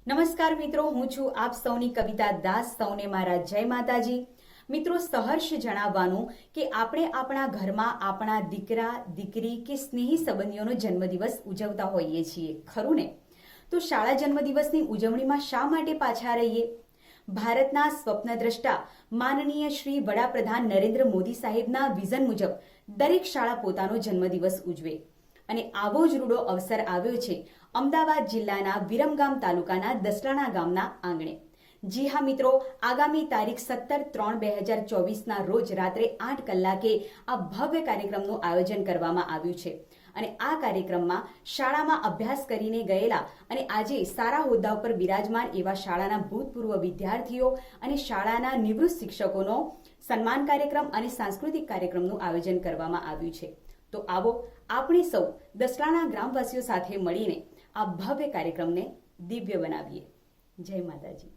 નમસ્કાર મિત્રો, હું છું આપ સૌની કવિતા દાસ. સૌને મારા જય માતાજી. મિત્રો, સહર્ષ જણાવવાનું કે આપણે આપણા ઘરમાં આપણા દીકરા દીકરી કે સ્નેહી સંબંધીઓનો જન્મદિવસ ઉજવતા હોઈએ છીએ, ખરું ને? તો શાળા જન્મદિવસની ઉજવણીમાં શા માટે પાછા રહીએ? ભારતના સ્વપ્નદ્રષ્ટા માનનીય શ્રી વડાપ્રધાન નરેન્દ્ર મોદી સાહેબના વિઝન મુજબ દરેક શાળા પોતાનો જન્મદિવસ ઉજવે અને આવો જ રૂડો અવસર આવ્યો છે અમદાવાદ જિલ્લાના વિરમગામ તાલુકાના દસલાણા ગામના આંગણે. જી હા મિત્રો, આગામી તારીખ 17/3/2024ના રોજ રાત્રે 8 કલાકે આ ભવ્ય કાર્યક્રમનું આયોજન કરવામાં આવ્યું છે અને આ કાર્યક્રમમાં શાળામાં અભ્યાસ કરીને ગયેલા અને આજે સારા હોદ્દા પર બિરાજમાન એવા શાળાના ભૂતપૂર્વ વિદ્યાર્થીઓ અને શાળાના નિવૃત્ત શિક્ષકોનો સન્માન કાર્યક્રમ અને સાંસ્કૃતિક કાર્યક્રમનું આયોજન કરવામાં આવ્યું છે. તો આવો આપણે સૌ દસલાણા ગ્રામવાસીઓ સાથે મળીને આ ભવ્ય કાર્યક્રમને દિવ્ય બનાવીએ. જય માતાજી.